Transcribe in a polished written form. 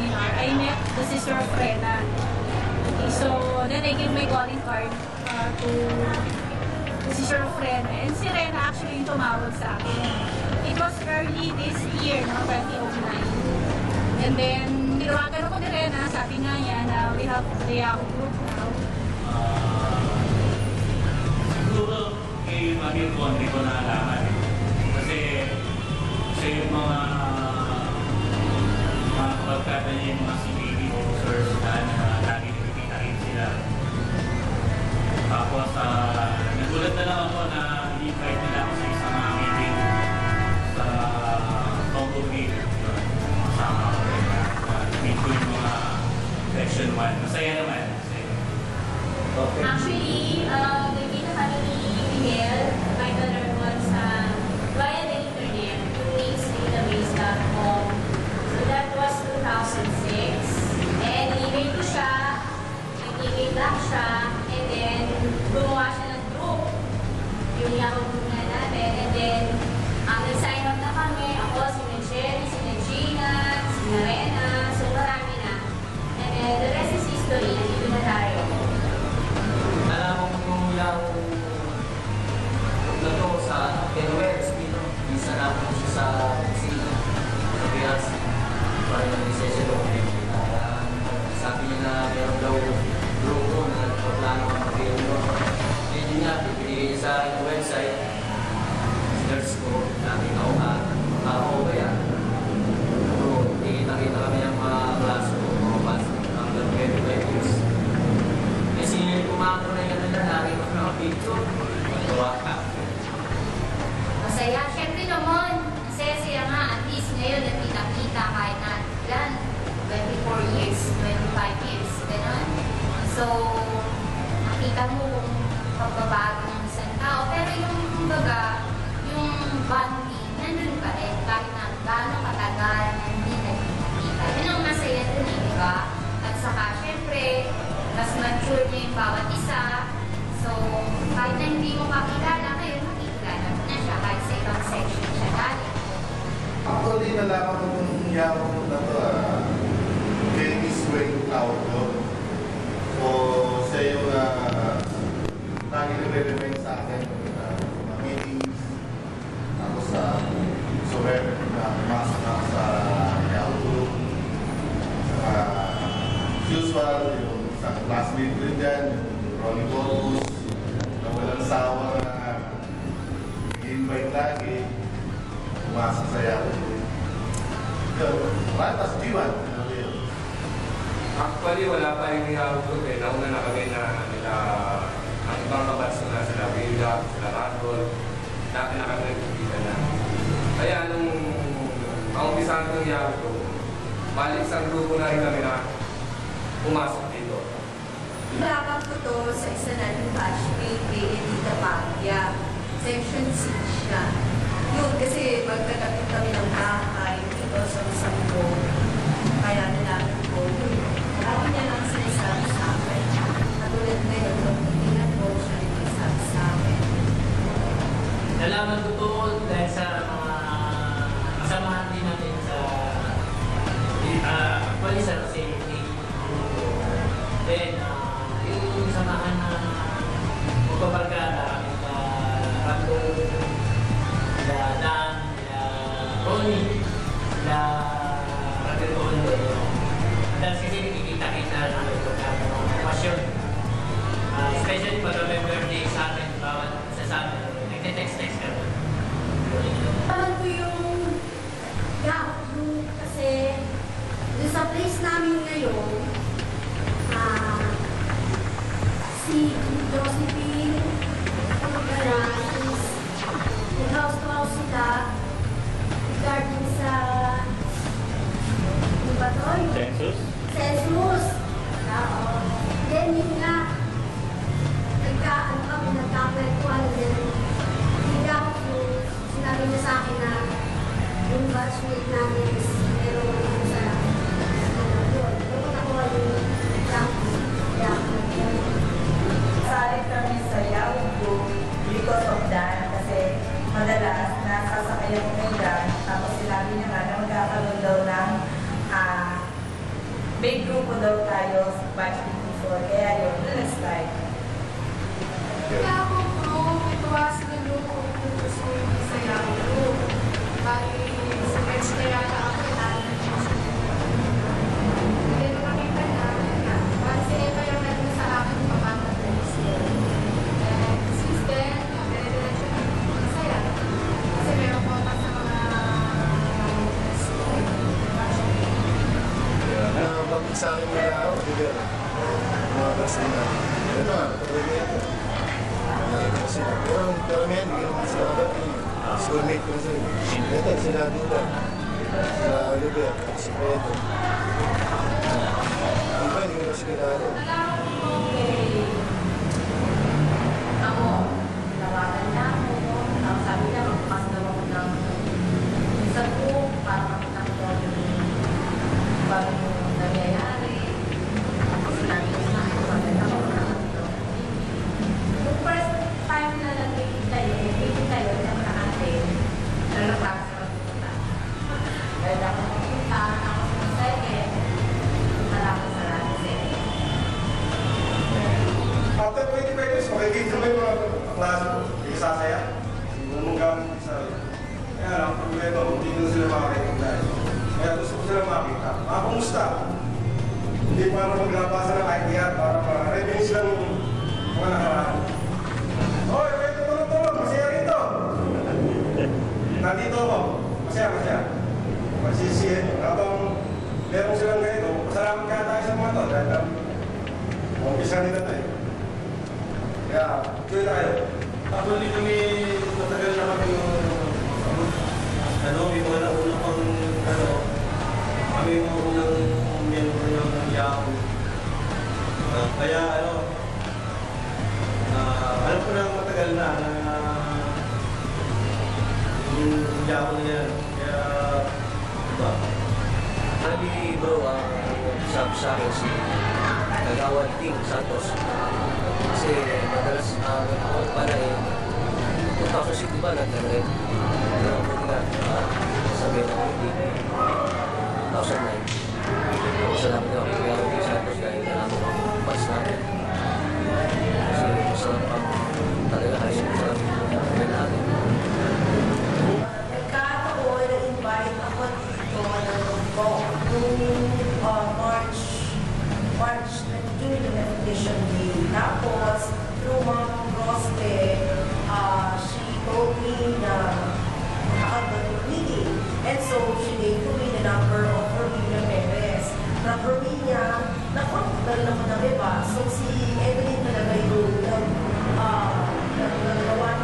seminar, I met the sister of Rena. Okay, so then I gave my calling card to the sister of Rena. And si Rena actually yung tumawag sa akin. It was early this year, no, 2009. And then, tinawagan ako ni Rena, sabi nga niya na we have the Yahoo group now. Siguro, kay Maging Konti ko naalaman. Kasi yung mga kapagkata niya yung mga CCTV officers na lagi nakikita rin sila. Tapos, nagulat na lang ako na i-invite nila ako sa isang meeting sa Congo Gate. Kasama ako rin. Meet ko yung mga section 1. Masaya naman. Okay. Actually, nagkita kami ni Miguel, my brother was via the internet, database.com. So that was 2006. And i-email ko siya, nag-email back siya, and then gumawa siya ng group. Yung Yahoo group na namin. And then, nag-sign up na kami. Ako, si Cherry, si Gina, si Rena. So marami na. And then, the rest is history. Nandito na tayo. Alam mo yung Yahoo na to sa Kenwells, minsan na ako siya sa kusina, sa Pias, para nag-isesya doon. Sabi niya na meron daw grupo na nagpaplano ang mag-film mo. Yun nga, pinigay niya sa aking website, search ko, namin ako ako ba yan? So, kita-kita kami ng mga klase ko, mga klase hanggang 25 years. Kasi kumako na yan nila, lagi ko mga picture, magawa ka. Masaya. Siyempre naman, masaya nga. At least ngayon, nakita-kita kahit na ilan, 24 years, 25 years, gano'n. So, nakita mo kung pagbabago ng isang tao. Pero yung kumbaga, yung bonding, nandun pa rin. Kahit na gano'ng katagal, hindi nakikita. Yun ang masaya dun, di ba? At saka, siyempre, mas mature niya yung bawat isa. So, kahit na hindi mo makilala, ngayon makikilala mo na siya kahit sa ibang section siya galing. Actually, nalaman ko kung Yahoo na ito, Dennis Wayne Claudio. So, siya yung lagi nire-remind sa akin mga meetings. Tapos so meron na pumasok ako sa Yahoo group. Usual, yung isang classmate rin dyan, yung Ronnie Bocus, na walang sawa na i-invite lagi, pumasok sa Yahoo. Yun, matas G1. Actually, wala pa yung Yahoo group eh. Nauna na kami na nila ang ibang kabats na sila William, sila Randall. Dati na kami nagpipita na. Kaya nung maumpisahan ng Yahoo group, balik sa grupo na rin kami na pumasok dito. Ibabang ko to sa isa natin batchmate kay Edita Pagya. Section 6 siya. Yun, kasi magkakapit kami ng bahay dito sa Masangko. Kaya nalaman ko, yun. Lagi niya lang sinasabi sa akin. Katulad ngayon, kung tingnan ko, siya rin nagsabi sa akin. Nalaman ko to dahil sa mga kasamahan din natin sa actually sa safety. Then, yung samahan na magpapargada, Rando, sila Dan, sila Ronnie, sila Rando, dahil kasi nakikita-kita na ng pasyon. Especially pag November Day sa amin, bawat isa sa amin, nagte-text-text kami. Alam ko yung Yahoo kasi doon sa place namin ngayon, si Josephine, Garas, nag-house to house sila regarding sa ano ba to? Census? Census. may grupo daw tayo sa batch 54, kaya yun, na-start. Kaya ako bro, ituwa sila grupo ko gusto yung isaya ko. Bali, sa next na yata ako inalan niya siya. Hindi ko makita na, bali sila pa yung naging sa akin pabata na gusto. And since then, dire-diretso na masaya. Kasi meron ko pa sa mga Bakit sa akin nila, Oliver, mga Barcelona. Ito nga, talaga ito. Nakita ko sila. Pero karamihan, hindi naman sila kabati. Schoolmate ko na sila. Ito, sila Duda. Sila Oliver, si Pedro. Ang ba, hindi ko na sila kilala. Ako, nawagan na ako. Tapos sabi niya, magpas daw ako ng isa ko para makita ko yung bagong nangyayari. Tapos sinabi ko sa akin, maganda ko na ito. Yung first time na nag-meeting tayo, yung nakakante, nalapag sa magpunta. Dahil ako magpunta, ako sa second, malapit sa Rancet. After 25 years, makikita mo yung mga klase ko. Hindi sasaya. Anong gamit sa kaya lang, problema, hindi na sila makakita. Kaya gusto ko sila makita. Kumusta? Hindi para maglabasa ng idea, para ma-revenge lang yung mga nakaraan. Hoy, may tulong-tulong, masaya rito. Nandito ako. Masaya. Magsisihin. Habang meron silang ganito, pasalamat kaya tayo sa mga to. Dahil umpisa nila to eh. Kaya, tuloy tayo. Actually kami, matagal na kami may mga nauna pang kami yung mga unang miyembro ng Yahoo. Kaya alam ko na matagal na yung Yahoo na yan. Kaya, diba? Sabi bro, sabi sa akin si Nagawan Ting Santos. Kasi madalas ako pala 2006 diba nag-red? Pero ako nga sabi na hindi 2009. Salamat ako kay Nagawan Ting Santos dahil nalamang ako pas natin. Kasi masarap ako talaga kasi masarap natin. Nagkataon na invite ako dito noong March during the meditation day. Tapos, through Mom Rospe, she told me na makakagod yung meeting. And so, she gave to me the number of Romina Perez. From Romina, nakontal naman ang iba. So, si Evelyn talaga yung nagawa